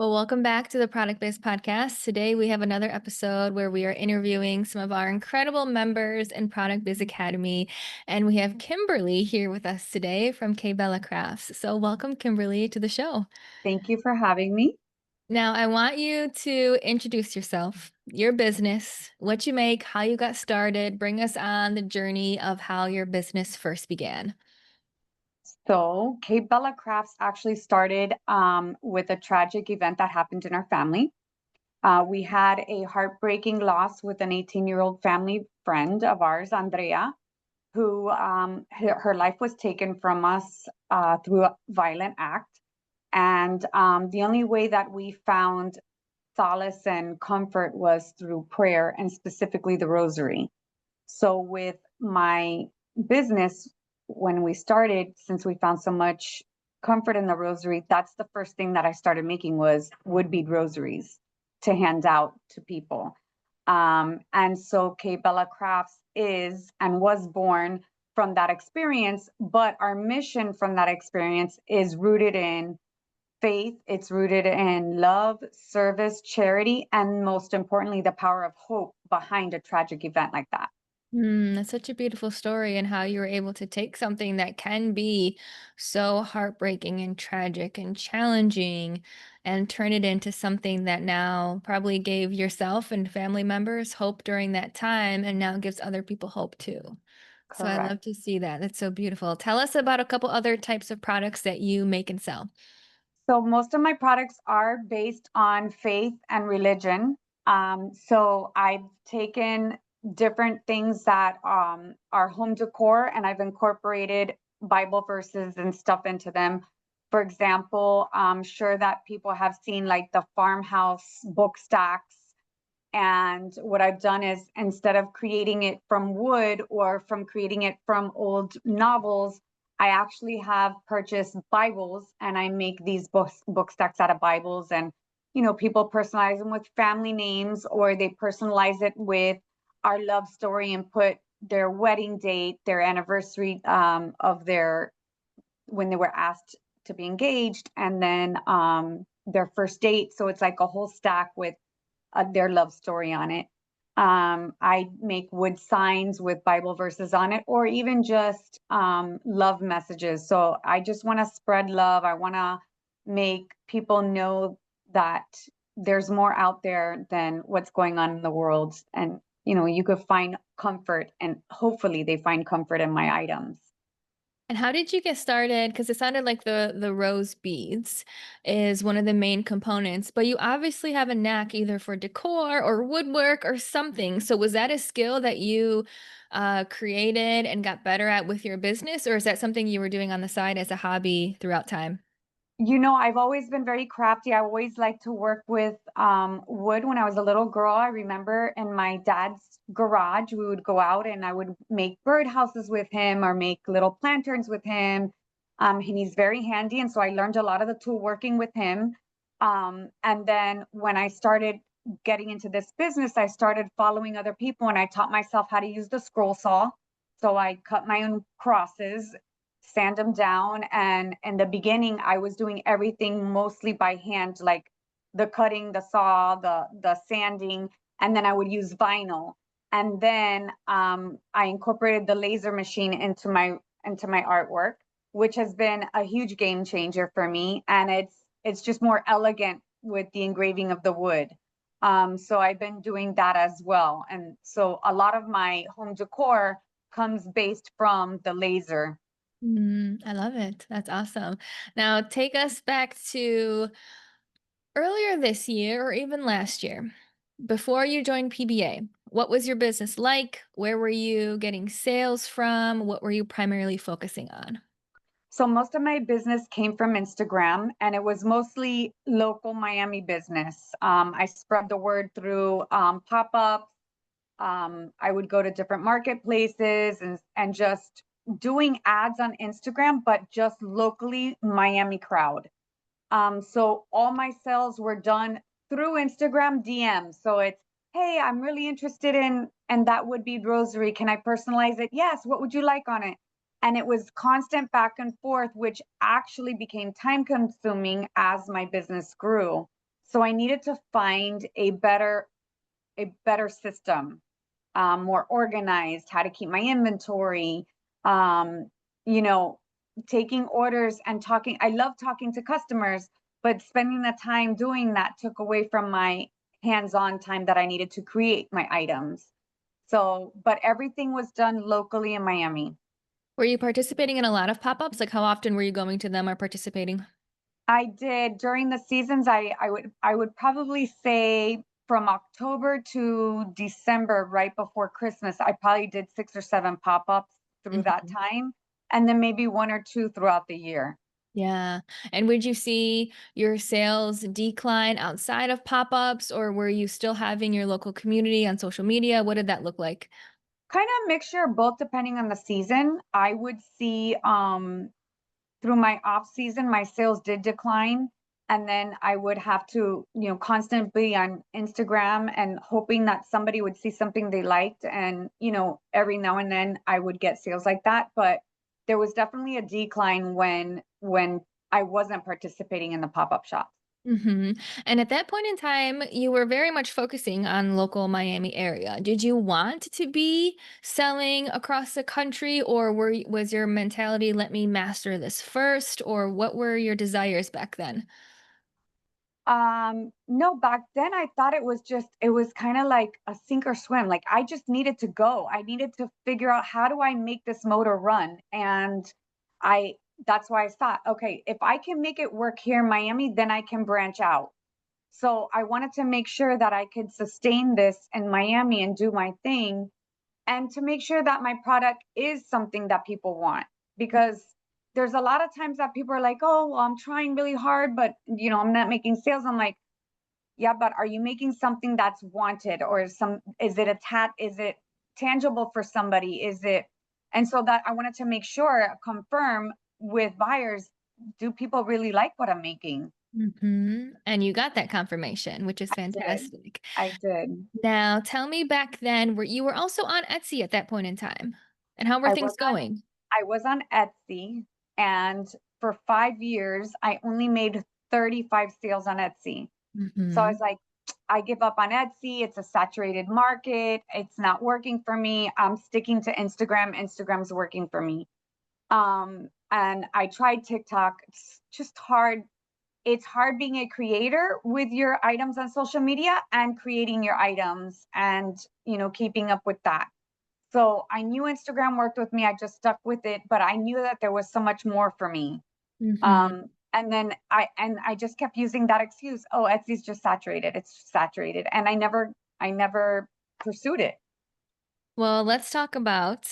Well, welcome back to the Product Based Podcast. Today, we have another episode where we are interviewing some of our incredible members in Product Biz Academy. And we have Kimberly here with us today from KBella Crafts. So, welcome, Kimberly, to the show. Thank you for having me. Now, I want you to introduce yourself, your business, what you make, how you got started. Bring us on the journey of how your business first began. So, KBella Crafts actually started with a tragic event that happened in our family. We had a heartbreaking loss with an 18-year-old family friend of ours, Andrea, who her life was taken from us through a violent act. And the only way that we found solace and comfort was through prayer and specifically the rosary. So with my business, when we started, since we found so much comfort in the rosary, that's the first thing that I started making was wood bead rosaries to hand out to people. And so KBella Crafts is and was born from that experience, but our mission from that experience is rooted in faith. It's rooted in love, service, charity, and most importantly, the power of hope behind a tragic event like that. That's such a beautiful story, and how you were able to take something that can be so heartbreaking and tragic and challenging and turn it into something that now probably gave yourself and family members hope during that time and now gives other people hope too. So I Correct. love to see that. That's so beautiful. Tell us about a couple other types of products that you make and sell. So most of my products are based on faith and religion. So I've taken different things that are home decor and I've incorporated Bible verses and stuff into them. For example, I'm sure that people have seen like the farmhouse book stacks. And what I've done is instead of creating it from wood or from creating it from old novels, I actually have purchased Bibles and I make these book stacks out of Bibles. And, people personalize them with family names or they personalize it with our love story and put their wedding date, their anniversary of their when they were asked to be engaged, and then their first date. So it's like a whole stack with their love story on it. I make wood signs with Bible verses on it, or even just love messages. So I just want to spread love. I want to make people know that there's more out there than what's going on in the world. And, you could find comfort, and hopefully they find comfort in my items. And how did you get started? Because it sounded like the rose beads is one of the main components, but you obviously have a knack either for decor or woodwork or something. So was that a skill that you created and got better at with your business, or is that something you were doing on the side as a hobby throughout time? I've always been very crafty. I always liked to work with wood when I was a little girl. I remember in my dad's garage, we would go out and I would make birdhouses with him or make little planterns with him. And he's very handy. And so I learned a lot of the tool working with him. And then when I started getting into this business, I started following other people and I taught myself how to use the scroll saw. So I cut my own crosses, sand them down. And in the beginning, I was doing everything mostly by hand, like the cutting, the saw, the sanding, and then I would use vinyl. And then I incorporated the laser machine into my artwork, which has been a huge game changer for me. And it's just more elegant with the engraving of the wood. So I've been doing that as well. And so a lot of my home decor comes based from the laser. I love it. That's awesome. Now take us back to earlier this year or even last year, before you joined PBA. What was your business like? Where were you getting sales from? What were you primarily focusing on? So most of my business came from Instagram and it was mostly local Miami business. I spread the word through pop-ups. I would go to different marketplaces and just doing ads on Instagram, but just locally Miami crowd. So all my sales were done through Instagram DM. So it's, hey, I'm really interested in, and that would be rosary. Can I personalize it? Yes. What would you like on it? And it was constant back and forth, which actually became time consuming as my business grew. So I needed to find a better system, more organized, how to keep my inventory, um, you know, taking orders and talking. I love talking to customers, but spending the time doing that took away from my hands-on time that I needed to create my items. So, but everything was done locally in Miami. Were you participating in a lot of pop-ups? Like how often were you going to them or participating? I did during the seasons. I would probably say from October to December, right before Christmas, I probably did 6 or 7 pop-ups through that Mhm. time, and then maybe 1 or 2 throughout the year. Yeah. And would you see your sales decline outside of pop-ups, or were you still having your local community on social media? What did that look like? Kind of mixture of both depending on the season. I would see through my off season, my sales did decline. And then I would have to, constantly on Instagram and hoping that somebody would see something they liked. And, every now and then I would get sales like that. But there was definitely a decline when I wasn't participating in the pop-up shops. Mhm. And at that point in time, you were very much focusing on local Miami area. Did you want to be selling across the country, or was your mentality, let me master this first, or what were your desires back then? No, back then I thought it was kind of like a sink or swim. Like I just needed to go. I needed to figure out how do I make this motor run. And I that's why I thought, okay, if I can make it work here in Miami, then I can branch out. So I wanted to make sure that I could sustain this in Miami and do my thing, and to make sure that my product is something that people want, because there's a lot of times that people are like, oh, well, I'm trying really hard, but I'm not making sales. I'm like, yeah, but are you making something that's wanted, or is it tangible for somebody? Is it And so that I wanted to make sure, confirm with buyers, do people really like what I'm making? Mhm. And you got that confirmation, which is I did. fantastic. I did. Now, tell me back then, where you were also on Etsy at that point in time. And how were I things was on going? I was on Etsy, and for 5 years I only made 35 sales on Etsy. So I was Mhm. like, I give up on Etsy. It's a saturated market. It's not working for me. I'm sticking to Instagram. Instagram's working for me. And I tried TikTok. It's just hard. It's hard being a creator with your items on social media and creating your items and, keeping up with that. So I knew Instagram worked with me. I just stuck with it, but I knew that there was so much more for me. Mhm. And I just kept using that excuse. Oh, Etsy's just saturated. It's saturated. And I never pursued it. Well, let's talk about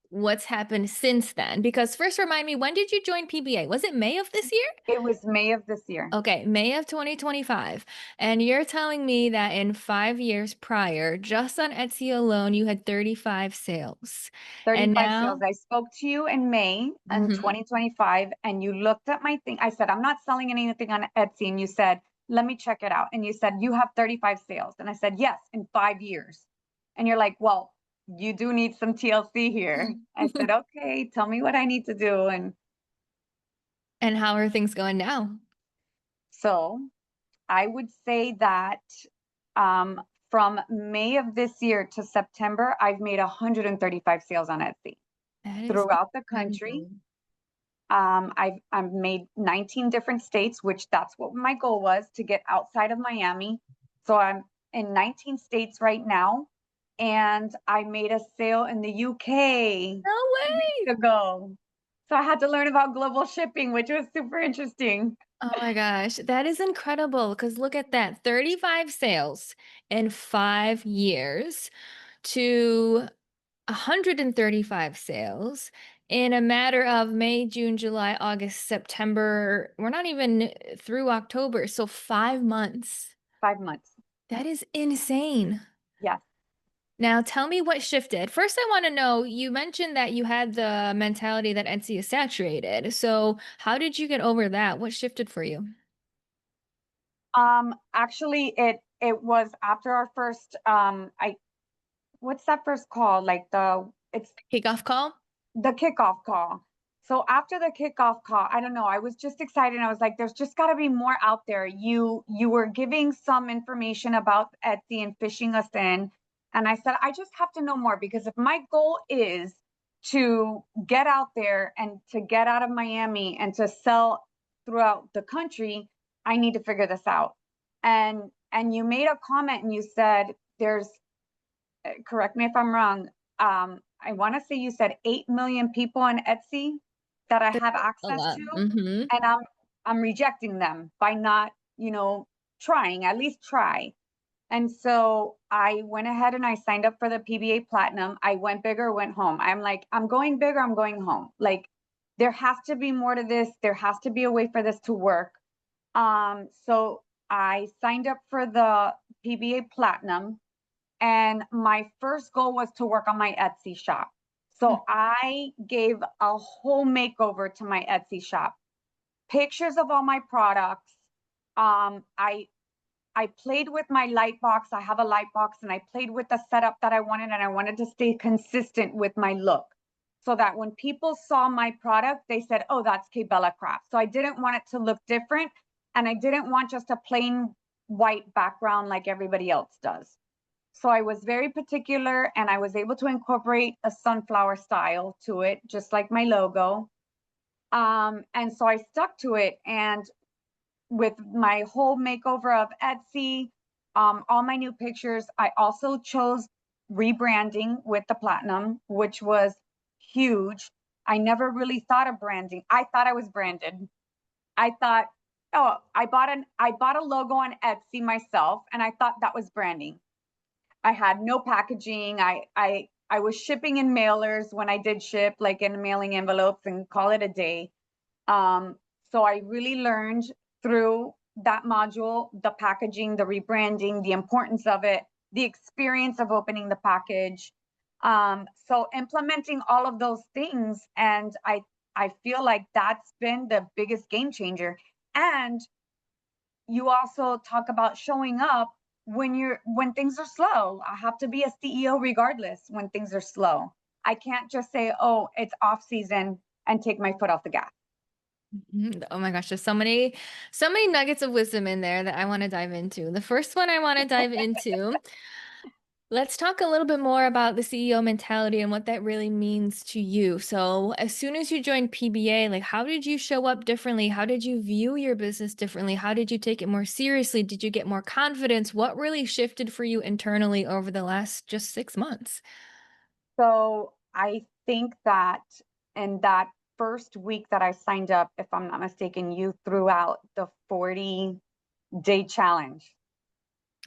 what's happened since then. Because first, remind me, when did you join PBA? Was it May of this year? It was May of this year. Okay, May of 2025. And you're telling me that in 5 years prior, just on Etsy alone, you had 35 sales. And 35 sales. now, I spoke to you in May in mhm. 2025, and you looked at my thing. I said, I'm not selling anything on Etsy. And you said, let me check it out. And you said, you have 35 sales. And I said, yes, in 5 years. And you're like, well, you do need some TLC here. I said, okay, tell me what I need to do. And And how are things going now? so I would say that um, from May of this year to September, I've made 135 sales on Etsy That is throughout the country. incredible. I've made 19 different states, which that's what my goal was, to get outside of Miami. So I'm in 19 states right now, and I made a sale in the UK No 2 weeks way. ago. So I had to learn about global shipping, which was super interesting. Oh my gosh, that is incredible. Because look at that, 35 sales in 5 years to 135 sales in a matter of May, June, July, August, September. We're not even through October, so 5 months. 5 months. That is insane. Yes. Now tell me what shifted. First, I want to know, you mentioned that you had the mentality that Etsy is saturated. So how did you get over that? What shifted for you? Actually, it was after our first I what's that first call? Like it's Kickoff call? the kickoff call. So after the kickoff call, I don't know, I was just excited. I was like, there's just got to be more out there. You were giving some information about Etsy and fishing us in. And I said, I just have to know more, because if my goal is to get out there and to get out of Miami and to sell throughout the country, I need to figure this out. And you made a comment and you said there's, correct me if I'm wrong, I want to say you said 8 million people on Etsy that I That's have a access lot. to, Mhm. and I'm rejecting them by not, trying, at least try. And so I went ahead and I signed up for the PBA Platinum. I went big or went home. I'm like, I'm going big or I'm going home. Like, there has to be more to this. There has to be a way for this to work. So I signed up for the PBA Platinum, and my first goal was to work on my Etsy shop. Mm. So I gave a whole makeover to my Etsy shop. Pictures of all my products. I played with my light box. I have a light box, and I played with the setup that I wanted, and I wanted to stay consistent with my look so that when people saw my product, they said, oh, that's KBella Crafts. So I didn't want it to look different, and I didn't want just a plain white background like everybody else does. So I was very particular, and I was able to incorporate a sunflower style to it, just like my logo. And so I stuck to it. And with my whole makeover of Etsy, all my new pictures, I also chose rebranding with the platinum, which was huge. I never really thought of branding. I thought I was branded. I thought, oh, I bought a logo on Etsy myself, and I thought that was branding. I had no packaging. I was shipping in mailers when I did ship, like in mailing envelopes, and call it a day. So I really learned through that module, the packaging, the rebranding, the importance of it, the experience of opening the package. So implementing all of those things, and I feel like that's been the biggest game changer. And you also talk about showing up when things are slow. I have to be a CEO regardless when things are slow. I can't just say, oh, it's off season, and take my foot off the gas. Mhm. Oh my gosh, there's so many nuggets of wisdom in there that I want to dive into. The first one I want to dive into, let's talk a little bit more about the CEO mentality and what that really means to you. So, as soon as you joined PBA, like how did you show up differently? How did you view your business differently? How did you take it more seriously? Did you get more confidence? What really shifted for you internally over the last just 6 months? So I think that in that first week that I signed up, if I'm not mistaken, you threw out the 40-day challenge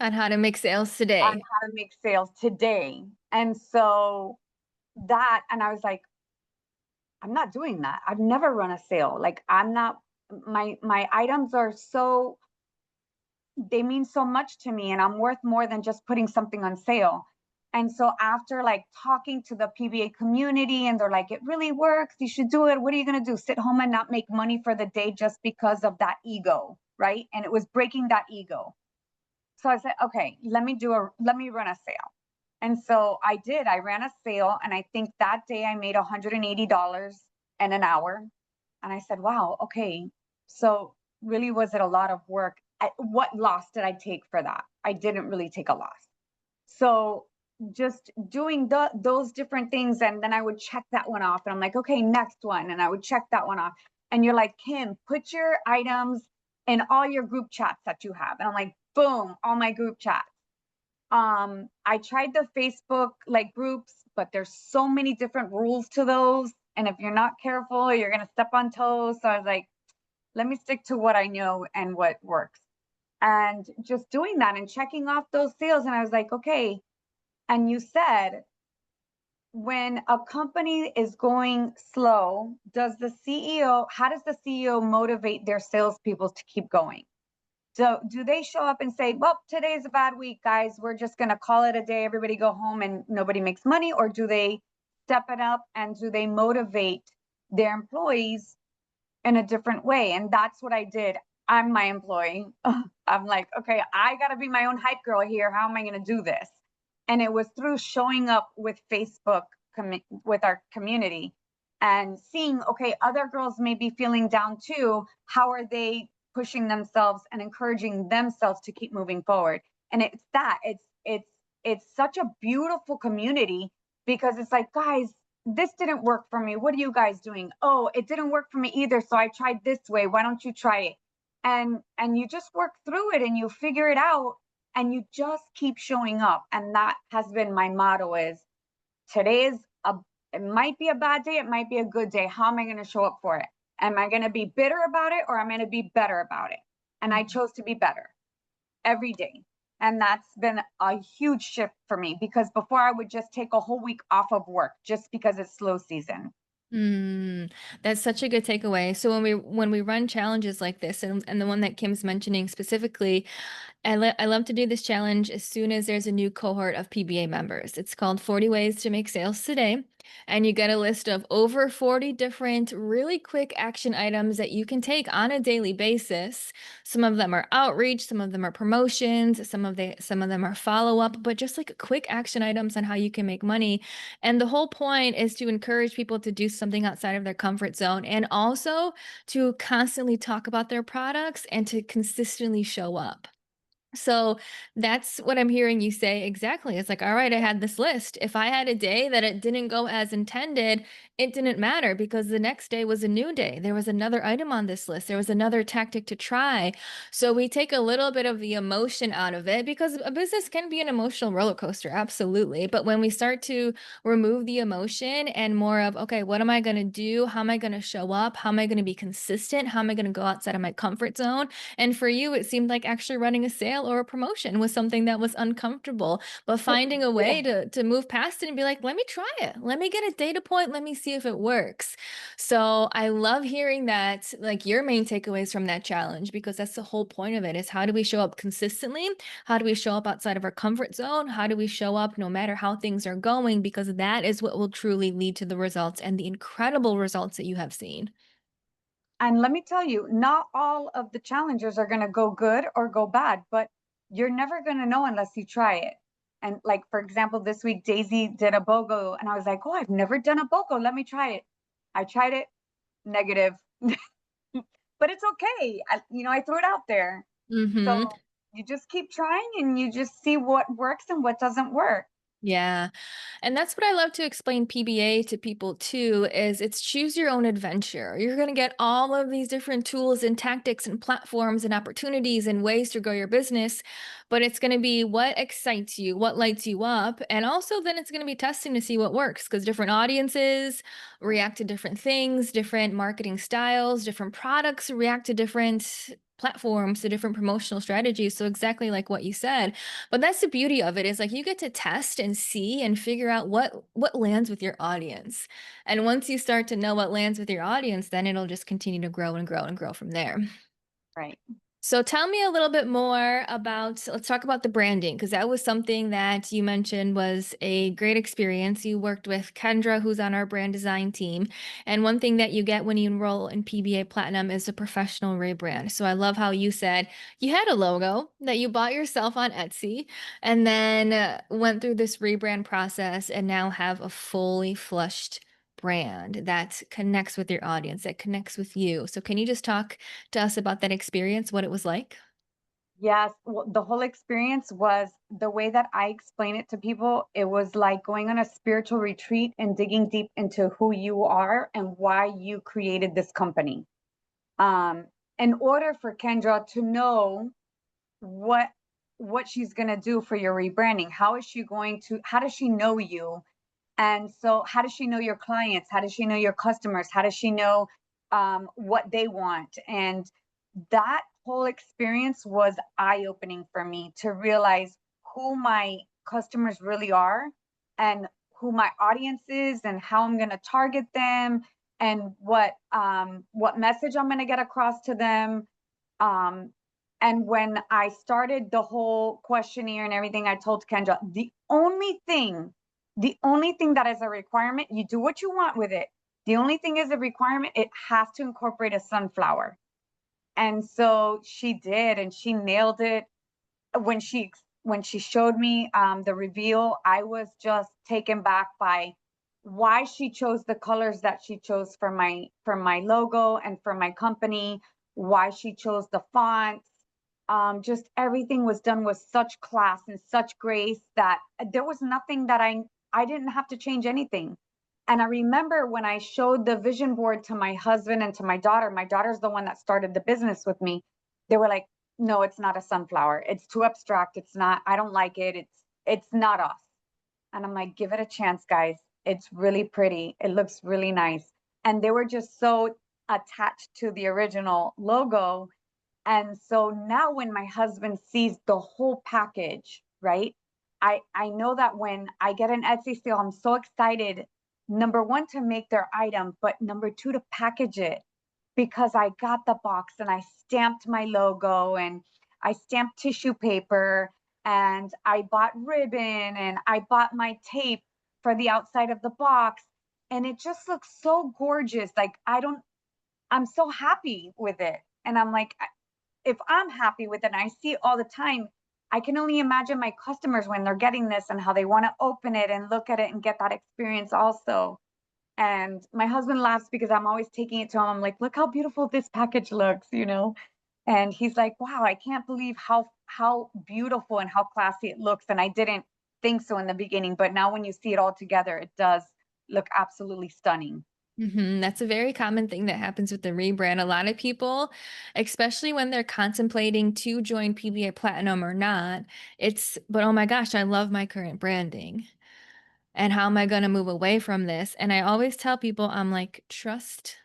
On how to make sales on today? how to make sales today. And so and I was like, I'm not doing that. I've never run a sale. Like, I'm not, my items are so, they mean so much to me, and I'm worth more than just putting something on sale. And so after like talking to the PBA community, and they're like, it really works, you should do it. What are you going to do? Sit home and not make money for the day just because of that ego, right? And it was breaking that ego. So I said, okay, let me run a sale. And so I did. I ran a sale, and I think that day I made $180 in an hour. And I said, wow, okay. So really, was it a lot of work? What loss did I take for that? I didn't really take a loss. So just doing those different things, and then I would check that one off, and I'm like, okay, next one, and I would check that one off. And you're like, Kim, put your items in all your group chats that you have. And I'm like, boom, all my group chats. I tried the Facebook like groups, but there's so many different rules to those. And if you're not careful, you're gonna step on toes. So I was like, let me stick to what I know and what works. And just doing that and checking off those sales. And I was like, okay. And you said, when a company is going slow, how does the CEO motivate their salespeople to keep going? So do they show up and say, well, today's a bad week, guys, we're just going to call it a day, everybody go home, and nobody makes money? Or do they step it up, and do they motivate their employees in a different way? And that's what I did. I'm my employee. I'm like, okay, I got to be my own hype girl here. How am I going to do this? And it was through showing up with Facebook, with our community. and seeing, okay, other girls may be feeling down too. How are they pushing themselves and encouraging themselves to keep moving forward? And it's such a beautiful community because it's like, guys, this didn't work for me. What are you guys doing? Oh, it didn't work for me either. So I tried this way. Why don't you try it? And you just work through it and you figure it out and you just keep showing up. And that has been my motto is today is a it might be a bad day, it might be a good day. How am I going to show up for it? Am I going to be bitter about it or am I going to be better about it? And I chose to be better every day. And that's been a huge shift for me because before I would just take a whole week off of work just because it's slow season. Mm, that's such a good takeaway. So when we run challenges like this, and the one that Kim's mentioning specifically, I love to do this challenge as soon as there's a new cohort of PBA members. It's called 40 Ways to Make Sales Today. And you get a list of over 40 different really quick action items that you can take on a daily basis. Some of them are outreach, some of them are promotions, some of them are follow-up, but just like quick action items on how you can make money. And the whole point is to encourage people to do something outside of their comfort zone and also to constantly talk about their products and to consistently show up. So that's what I'm hearing you say exactly. It's like, all right, I had this list. If I had a day that it didn't go as intended, it didn't matter because the next day was a new day. There was another item on this list. There was another tactic to try. So we take a little bit of the emotion out of it because a business can be an emotional roller coaster, absolutely. But when we start to remove the emotion and more of, okay, what am I going to do? How am I going to show up? How am I going to be consistent? How am I going to go outside of my comfort zone? And for you, it seemed like actually running a sale or a promotion was something that was uncomfortable, but finding a Yeah. way to move past it and be like, let me try it. Let me get a data point. Let me see if it works. So I love hearing that, like your main takeaways from that challenge, because that's the whole point of it is how do we show up consistently? How do we show up outside of our comfort zone? How do we show up no matter how things are going? Because that is what will truly lead to the results and the incredible results that you have seen. And let me tell you, not all of the challenges are going to go good or go bad, but you're never going to know unless you try it. And like, for example, this week, Daisy did a BOGO and I was like, oh, I've never done a BOGO. Let me try it. I tried it, negative, but it's okay. I threw it out there. So Hmm. you just keep trying and you just see what works and what doesn't work. Yeah. And that's what I love to explain PBA to people too, is it's choose your own adventure. You're going to get all of these different tools and tactics and platforms and opportunities and ways to grow your business, but it's going to be what excites you, what lights you up, and also then it's going to be testing to see what works because different audiences react to different things, different marketing styles, different products react to different platforms, to different promotional strategies. So exactly like what you said, but that's the beauty of it is like you get to test and see and figure out what lands with your audience. And once you start to know what lands with your audience, then it'll just continue to grow and grow and grow from there. Right. So tell me a little bit more about, let's talk about the branding, because that was something that you mentioned was a great experience. You worked with Kendra, who's on our brand design team. And one thing that you get when you enroll in PBA Platinum is a professional rebrand. So I love how you said you had a logo that you bought yourself on Etsy and then went through this rebrand process and now have a fully flushed brand that connects with your audience, that connects with you. So can you just talk to us about that experience, what it was like? Yes, well, the whole experience was the way that I explain it to people. It was like going on a spiritual retreat and digging deep into who you are and why you created this company. Um, in order for Kendra to know what what she's going to do for your rebranding, how does she know you? And so, how does she know your clients? How does she know your customers? How does she know what they want? And that whole experience was eye opening for me to realize who my customers really are and who my audience is and how I'm going to target them and what message I'm going to get across to them. Um, and when I started the whole questionnaire and everything, I told Kendra, the only thing that is a requirement, you do what you want with it. The only thing is a requirement, it has to incorporate a sunflower. And so she did, and she nailed it. When she showed me the reveal, I was just taken back by why she chose the colors that she chose for my logo and for my company, why she chose the fonts. Just everything was done with such class and such grace that there was nothing that I didn't have to change anything. And I remember when I showed the vision board to my husband and to my daughter's the one that started the business with me. They were like, "No, it's not a sunflower. It's too abstract. It's not, I don't like it. It's not us." And I'm like, "Give it a chance, guys. It's really pretty. It looks really nice." And they were just so attached to the original logo. And so now when my husband sees the whole package, right? I know that when I get an Etsy sale, I'm so excited. Number one, to make their item, but number two, to package it, because I got the box and I stamped my logo and I stamped tissue paper and I bought ribbon and I bought my tape for the outside of the box. And it just looks so gorgeous. Like, I'm so happy with it. And I'm like, if I'm happy with it and I see it all the time, I can only imagine my customers when they're getting this and how they want to open it and look at it and get that experience also. And my husband laughs because I'm always taking it to him. I'm like, "Look how beautiful this package looks, you know?" And he's like, "Wow, I can't believe how beautiful and how classy it looks." And I didn't think so in the beginning, but now when you see it all together, it does look absolutely stunning. That's a very common thing that happens with the rebrand. A lot of people, especially when they're contemplating to join PBA Platinum or not, but oh my gosh, I love my current branding. And how am I going to move away from this? And I always tell people, I'm like, trust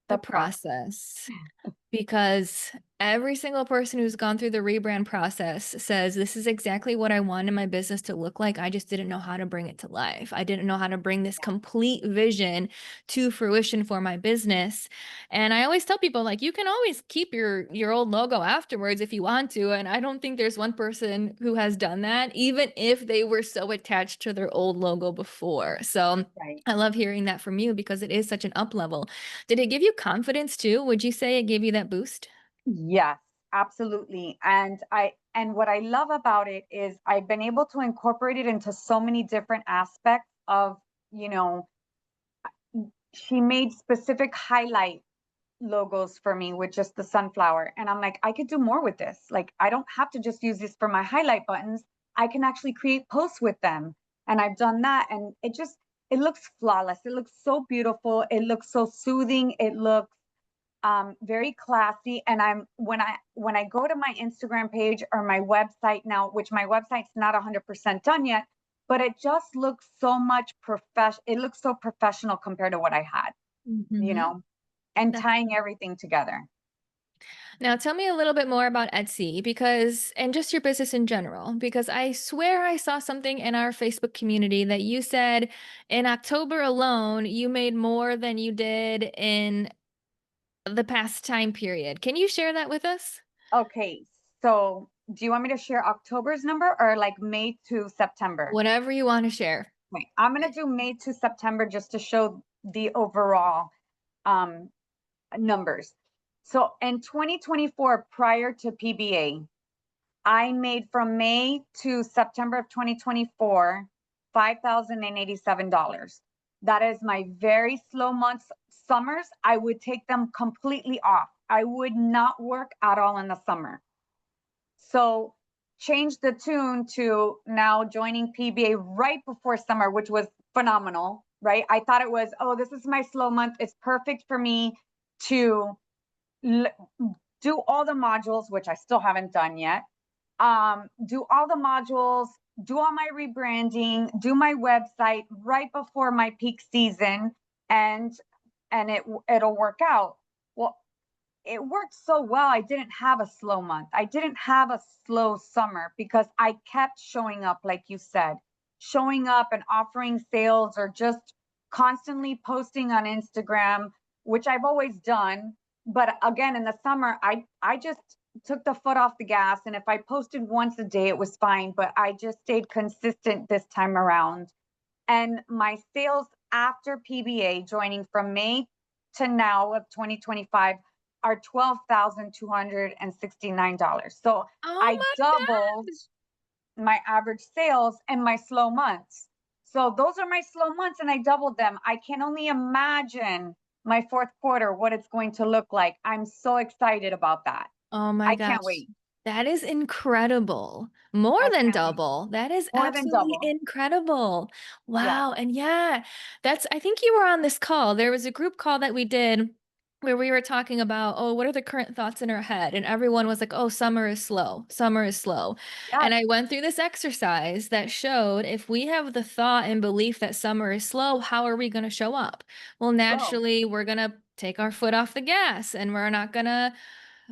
the The process. process. Because every single person who's gone through the rebrand process says, "This is exactly what I wanted my business to look like. I just didn't know how to bring it to life. I didn't know how to bring this complete vision to fruition for my business." And I always tell people, like, you can always keep your old logo afterwards if you want to. And I don't think there's one person who has done that, even if they were so attached to their old logo before. So Right. I love hearing that from you because it is such an up level. Did it give you confidence too? Would you say it gave you that boost? Yes, absolutely. And what I love about it is I've been able to incorporate it into so many different aspects of, you know, she made specific highlight logos for me with just the sunflower. And I'm like, I could do more with this. Like, I don't have to just use this for my highlight buttons. I can actually create posts with them. And I've done that. And it looks flawless. It looks so beautiful. It looks so soothing. It looks very classy. And when I go to my Instagram page or my website now, which my website's not 100% done yet, but it just looks so much it looks so professional compared to what I had, you Mhm. know, and That's tying everything together. Now tell me a little bit more about Etsy because and just your business in general, because I swear I saw something in our Facebook community that you said in October alone, you made more than you did in the past time period. Can you share that with us? Okay, so do you want me to share October's number or like May to September? Whatever you want to share. Okay, I'm gonna do May to September just to show the overall um numbers. So in 2024, prior to PBA, I made from May to September of 2024, $5,087. That is my very slow months. Summers, I would take them completely off. I would not work at all in the summer. So changed the tune to now joining PBA right before summer, which was phenomenal, right? I thought it was, oh, this is my slow month. It's perfect for me to do all the modules, which I still haven't done yet. Do all the modules, do all my rebranding, do my website right before my peak season, and it'll work out. Well, it worked so well. I didn't have a slow month. I didn't have a slow summer because I kept showing up, like you said, showing up and offering sales or just constantly posting on Instagram, which I've always done. But again, in the summer, I just took the foot off the gas. And if I posted once a day, it was fine. But I just stayed consistent this time around. And my sales after PBA, joining from May to now of 2025, are $12,269. So Oh I my doubled my average sales in my slow months. So those are my slow months and I doubled them. I can only imagine my fourth quarter, what it's going to look like. I'm so excited about that. Oh my I can't gosh. wait. That is incredible. More I than can't wait. double. That is More than absolutely double. incredible. Yes. Wow. And yeah, I think you were on this call. There was a group call that we did where we were talking about, oh, what are the current thoughts in our head? And everyone was like, oh, summer is slow. Summer is slow. Yes. And I went through this exercise that showed if we have the thought and belief that summer is slow, how are we going to show up? Well, Slow. naturally, we're going to take our foot off the gas and we're not going to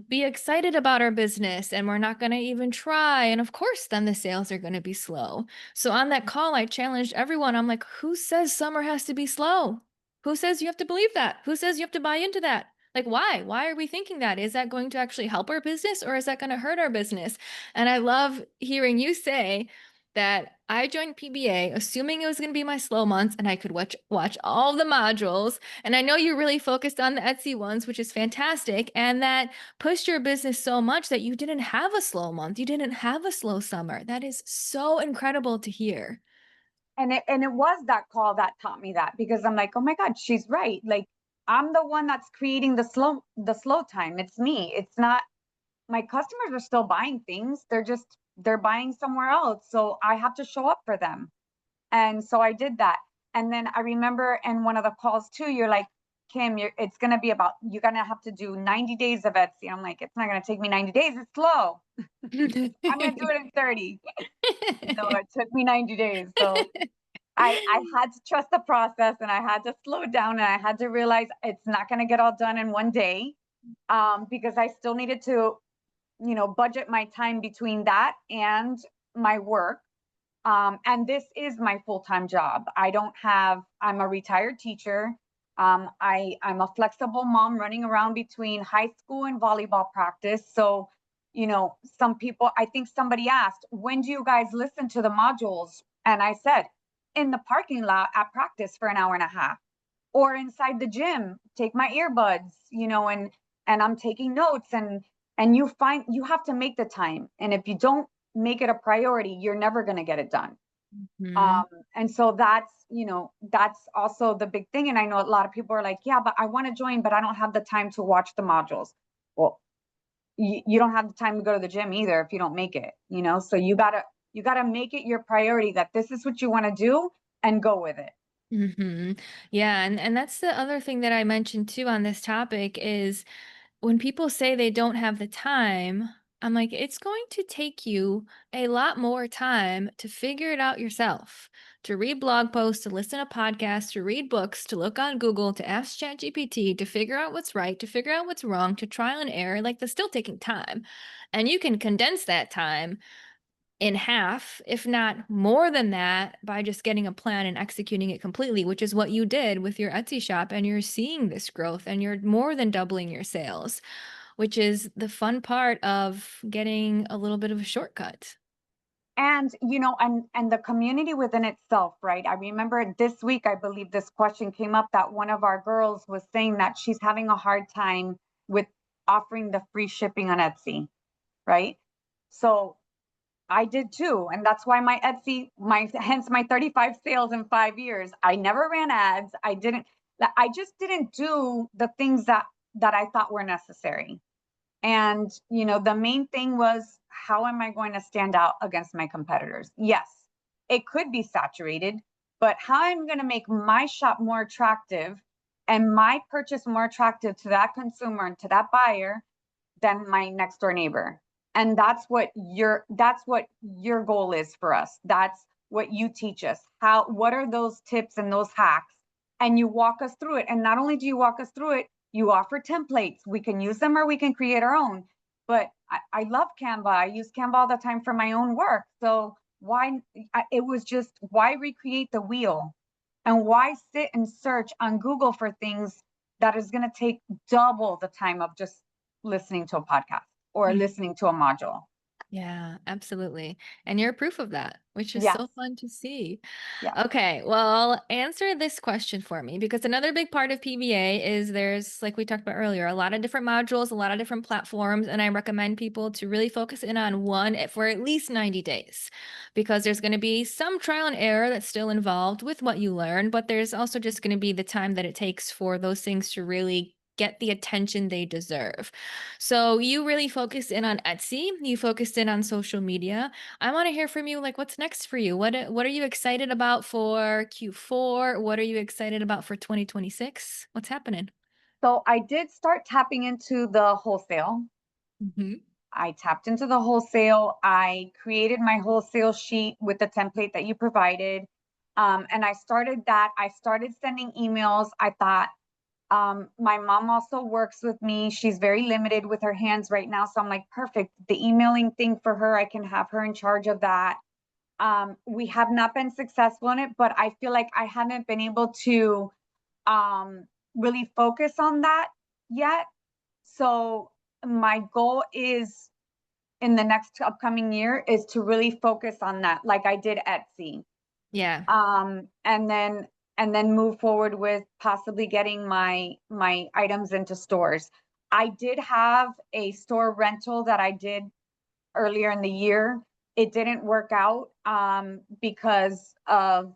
be excited about our business and we're not going to even try. And of course, then the sales are going to be slow. So on that call, I challenged everyone. I'm like, who says summer has to be slow? Who says you have to believe that? Who says you have to buy into that? Like, why? Why are we thinking that? Is that going to actually help our business or is that going to hurt our business? And I love hearing you say that I joined PBA assuming it was going to be my slow months and I could watch all the modules. And I know you really focused on the Etsy ones, which is fantastic. And that pushed your business so much that you didn't have a slow month. You didn't have a slow summer. That is so incredible to hear. And it was that call that taught me that, because I'm like, oh my God, she's right. Like, I'm the one that's creating the slow time. It's me. It's not, my customers are still buying things. They're buying somewhere else. So I have to show up for them. And so I did that. And then I remember in one of the calls too, you're like, Kim, it's going to be about, you're going to have to do 90 days of Etsy. I'm like, it's not going to take me 90 days. It's slow. I'm going to do it in 30. No, it took me 90 days. So I had to trust the process and I had to slow it down and I had to realize it's not going to get all done in one day, because I still needed to, budget my time between that and my work. And this is my full-time job. I'm a retired teacher. I'm a flexible mom running around between high school and volleyball practice. So, some people, I think somebody asked, when do you guys listen to the modules? And I said, in the parking lot at practice for an hour and a half, or inside the gym, take my earbuds, and I'm taking notes, and you have to make the time. And if you don't make it a priority, you're never going to get it done. Mhm. Um, and so that's also the big thing. And I know a lot of people are like, yeah, but I want to join, but I don't have the time to watch the modules. Well, you don't have the time to go to the gym either if you don't make it, so you gotta make it your priority that this is what you want to do and go with it. Yeah, and that's the other thing that I mentioned too on this topic is when people say they don't have the time, I'm like, it's going to take you a lot more time to figure it out yourself, to read blog posts, to listen to podcasts, to read books, to look on Google, to ask ChatGPT, to figure out what's right, to figure out what's wrong, to trial and error. Like, that's still taking time. And you can condense that time in half, if not more than that, by just getting a plan and executing it completely, which is what you did with your Etsy shop. And you're seeing this growth and you're more than doubling your sales, which is the fun part of getting a little bit of a shortcut. And and the community within itself, right? I remember this week, I believe this question came up that one of our girls was saying that she's having a hard time with offering the free shipping on Etsy, right? So I did too. And that's why my Etsy, hence my 35 sales in 5 years. I never ran ads. I just didn't do the things that I thought were necessary. And, the main thing was, how am I going to stand out against my competitors? Yes, it could be saturated, but how I'm going to make my shop more attractive and my purchase more attractive to that consumer and to that buyer than my next door neighbor. And that's what your goal is for us. That's what you teach us. What are those tips and those hacks? And you walk us through it. And not only do you walk us through it, you offer templates. We can use them or we can create our own. But I love Canva. I use Canva all the time for my own work. So it was just, why recreate the wheel? And why sit and search on Google for things that is going to take double the time of just listening to a podcast or listening to a module? Yeah, absolutely. And you're proof of that, which is Yes, so fun to see. yes. Okay, well, answer this question for me because another big part of PBA is there's, like we talked about earlier, a lot of different modules, a lot of different platforms, and I recommend people to really focus in on one for at least 90 days because there's going to be some trial and error that's still involved with what you learn, but there's also just going to be the time that it takes for those things to really get the attention they deserve. So you really focused in on Etsy, you focused in on social media. I want to hear from you like what's next for you? What are you excited about for Q4? What are you excited about for 2026? What's happening? So I did start tapping into the wholesale. Mhm. I tapped into the wholesale. I created my wholesale sheet with the template that you provided. And I started that. I started sending emails. I thought, my mom also works with me. She's very limited with her hands right now. So I'm like, perfect. The emailing thing for her, I can have her in charge of that. We have not been successful in it, but I feel like I haven't been able to um, really focus on that yet. So my goal is in the next upcoming year is to really focus on that, like I did Etsy. Yeah. And then move forward with possibly getting my items into stores. I did have a store rental that I did earlier in the year. It didn't work out because of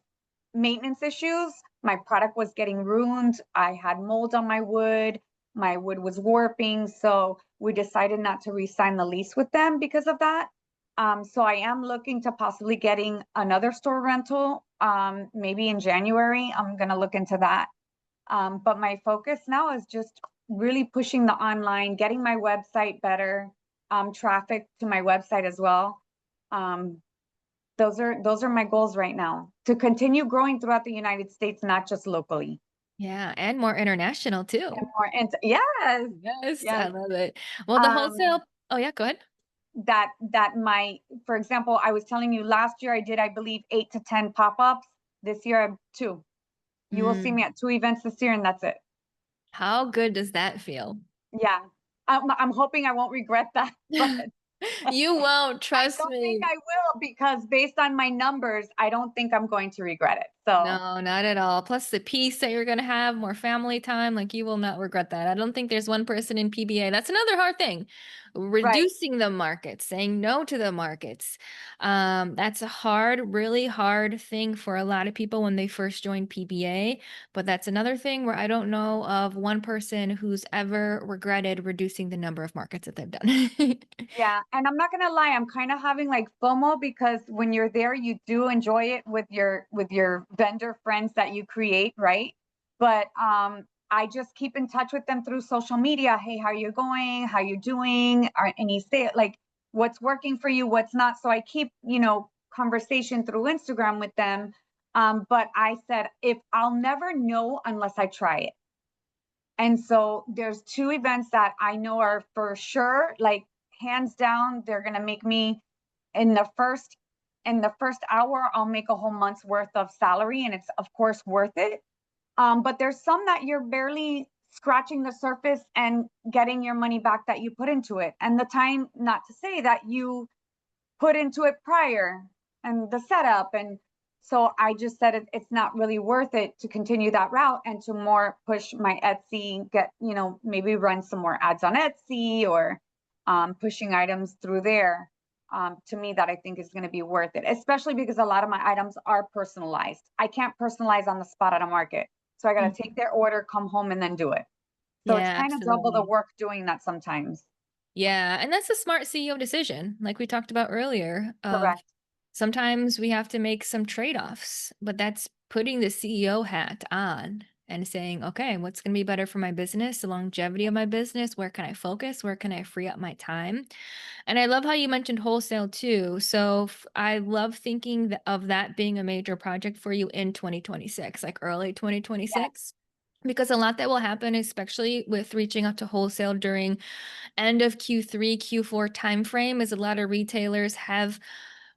maintenance issues. My product was getting ruined. I had mold on my wood. My wood was warping. So we decided not to re-sign the lease with them because of that. So I am looking to possibly getting another store rental, maybe in January. I'm going to look into that. But my focus now is just really pushing the online, getting my website better, traffic to my website as well. Um, those are my goals right now to continue growing throughout the United States, not just locally. Yeah, and more international And too. more and yes, Yes, yes. I love it. Well, the Um, wholesale. Oh yeah, go ahead. that my for example, I was telling you last year I did, I believe, 8 to 10 pop-ups. This year I'm two. You will see Mm, me at two events this year, and that's it. how good does that feel? Yeah. I'm hoping I won't regret that, but You won't, I trust don't think me. I will because based on my numbers, I don't think I'm going to regret it. So No, not at all. Plus the peace that you're gonna have, more family time, like you will not regret that. I don't think there's one person in PBA. That's another hard thing. right. Reducing the markets, saying no to the markets. That's a hard, really hard thing for a lot of people when they first join PBA. But that's another thing where I don't know of one person who's ever regretted reducing the number of markets that they've done. Yeah, and I'm not gonna lie, I'm kind of having like FOMO because when you're there, you do enjoy it with your vendor friends that you create, right? But I just keep in touch with them through social media. Hey, how you going? How you doing? And you say like what's working for you, what's not. So I keep, conversation through Instagram with them. But I said if I'll never know unless I try it. And so there's two events that I know are for sure, like hands down, they're gonna make me in the first hour, I'll make a whole month's worth of salary, and it's of course worth it. But there's some that you're barely scratching the surface and getting your money back that you put into it. And the time, not to say that you put into it prior and the setup. And so I just said it's not really worth it to continue that route and to more push my Etsy, get, maybe run some more ads on Etsy or pushing items through there. To me, that I think is going to be worth it, especially because a lot of my items are personalized. I can't personalize on the spot at a market. So I got to take Mhm. their order, come home, and then do it. So it's Yeah, kind of double the absolutely. work doing that sometimes. Yeah, and that's a smart CEO decision, like we talked about earlier, of Correct. sometimes we have to make some trade-offs, but that's putting the CEO hat on and saying, okay, what's going to be better for my business, the longevity of my business? Where can I focus? Where can I free up my time? And I love how you mentioned wholesale too. So I love thinking of that being a major project for you in 2026, like early Yes. 2026. Because a lot that will happen, especially with reaching out to wholesale during end of Q3, Q4 timeframe, is a lot of retailers have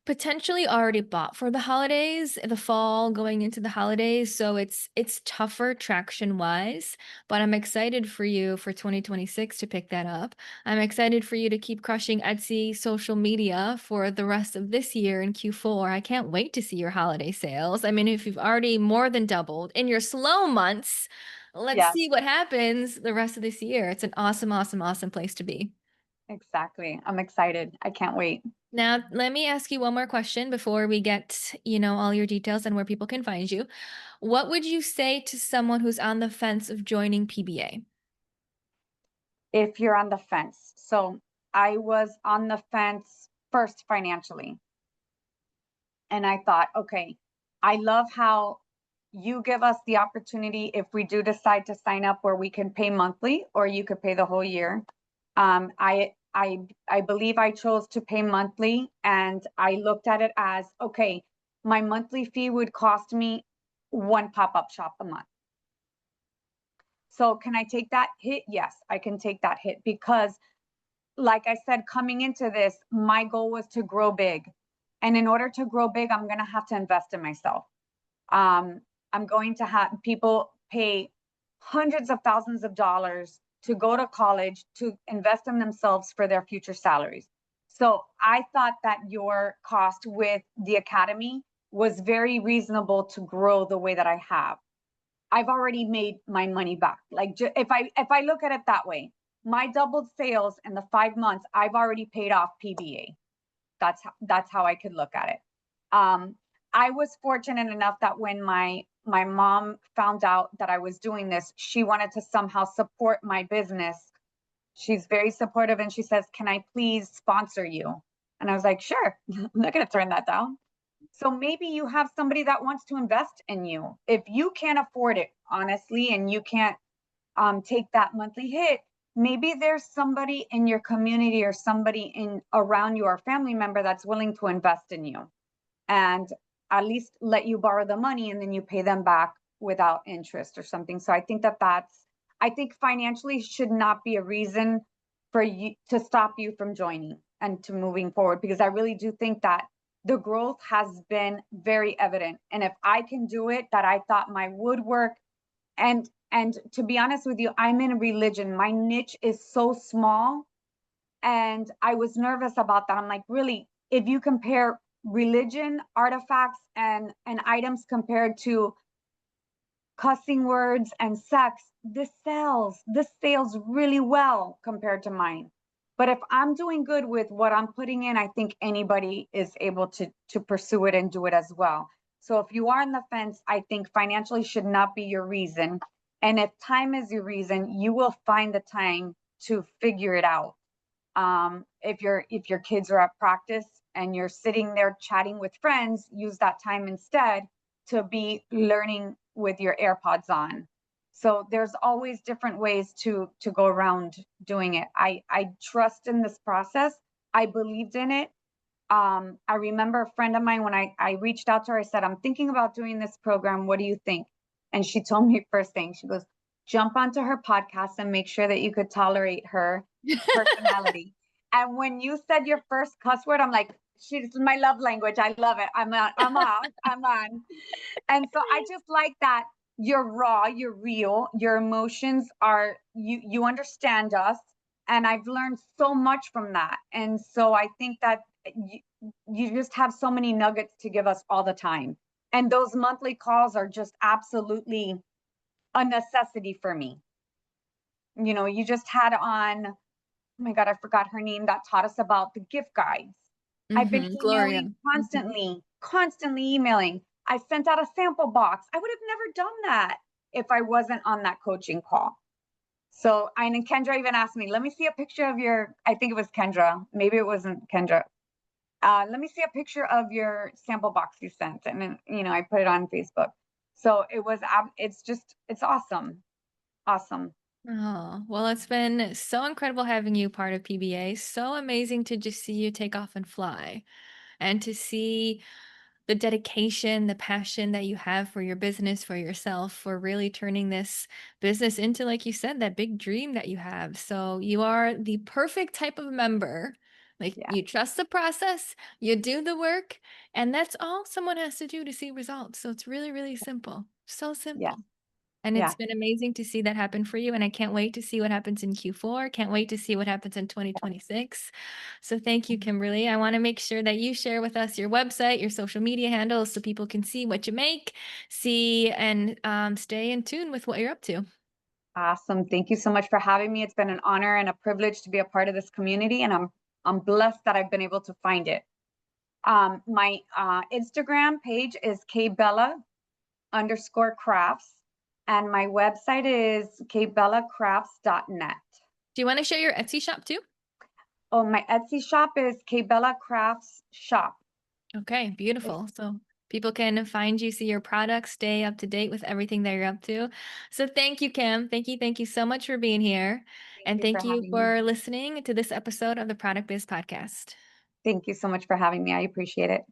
Potentially already bought for the holidays, the fall going into the holidays, so it's tougher traction-wise, but I'm excited for you for 2026 to pick that up. I'm excited for you to keep crushing Etsy social media for the rest of this year in Q4. I can't wait to see your holiday sales. I mean, if you've already more than doubled in your slow months, let's Yes, see what happens the rest of this year. It's an awesome, awesome, awesome place to be. exactly. I'm excited. I can't wait. Now, let me ask you one more question before we get, all your details and where people can find you. What would you say to someone who's on the fence of joining PBA? If you're on the fence. So I was on the fence first financially. And I thought, okay, I love how you give us the opportunity if we do decide to sign up where we can pay monthly or you could pay the whole year. I believe I chose to pay monthly and I looked at it as okay, my monthly fee would cost me one pop-up shop a month. So can I take that hit? Yes, I can take that hit because like I said, coming into this, my goal was to grow big. And in order to grow big, I'm going to have to invest in myself. Um, I'm going to have people pay hundreds of thousands of dollars to go to college to invest in themselves for their future salaries. So I thought that your cost with the academy was very reasonable to grow the way that I have. I've already made my money back. Like if I look at it that way, my doubled sales in the 5 months, I've already paid off PBA. That's how I could look at it. Um, I was fortunate enough that when my mom found out that I was doing this, she wanted to somehow support my business. She's very supportive and she says, "Can I please sponsor you?" And I was like, "Sure." I'm not going to turn that down. So maybe you have somebody that wants to invest in you. If you can't afford it, honestly, and you can't take that monthly hit, maybe there's somebody in your community or somebody in around you or family member that's willing to invest in you and at least let you borrow the money and then you pay them back without interest or something. So I think I think financially should not be a reason for you to stop you from joining and to moving forward because I really do think that the growth has been very evident. And if I can do it, that I thought my woodwork and to be honest with you, I'm in a religion. My niche is so small and I was nervous about that. I'm like, really, if you compare religion, artifacts, and items compared to cussing words and sex, this sells really well compared to mine. But if I'm doing good with what I'm putting in, I think anybody is able to pursue it and do it as well. So if you are on the fence, I think financially should not be your reason. And if time is your reason, you will find the time to figure it out. If your kids are at practice and you're sitting there chatting with friends, use that time instead to be learning with your AirPods on. So there's always different ways to go around doing it. I trust in this process. I believed in it. I remember a friend of mine when I reached out to her, I said, "I'm thinking about doing this program. What do you think?" And she told me first thing, she goes, "Jump onto her podcast and make sure that you could tolerate her personality." And when you said your first cuss word, I'm like, she's my love language. I love it. I'm on. And so I just like that you're raw, you're real, your emotions are you understand us. And I've learned so much from that. And so I think that you just have so many nuggets to give us all the time. And those monthly calls are just absolutely a necessity for me. You just had on, oh my God, I forgot her name, that taught us about the gift guides. I've been Gloria. emailing Mhm. constantly emailing. I sent out a sample box. I would have never done that if I wasn't on that coaching call. So, I and Kendra even asked me, let me see a picture of your, I think it was Kendra. Maybe it wasn't Kendra. Let me see a picture of your sample box you sent. And then, I put it on Facebook. So it's awesome. Awesome. Oh, well, it's been so incredible having you part of PBA. So amazing to just see you take off and fly and to see the dedication, the passion that you have for your business, for yourself, for really turning this business into, like you said, that big dream that you have. So you are the perfect type of member Like Yeah. you trust the process, you do the work, and that's all someone has to do to see results. So it's really, really simple. So Yes. simple. And it's Yeah. been amazing to see that happen for you, and I can't wait to see what happens in Q4, can't wait to see what happens in 2026. So thank you, Kimberly. I wanna make sure that you share with us your website, your social media handles, so people can see what you make, see and, stay in tune with what you're up to. Awesome. Thank you so much for having me. It's been an honor and a privilege to be a part of this community, and I'm blessed that I've been able to find it. My Instagram page is KBella_crafts, and my website is kbellacrafts.net. Do you wanna share your Etsy shop too? Oh, my Etsy shop is KBella Crafts Shop. Okay, It's, beautiful. So people can find you, see your products, stay up to date with everything that you're up to. So thank you, Kim. Thank you so much for being here. thank And you for thank you having me. for listening to this episode of the Product Biz Podcast. Thank you so much for having me. I appreciate it.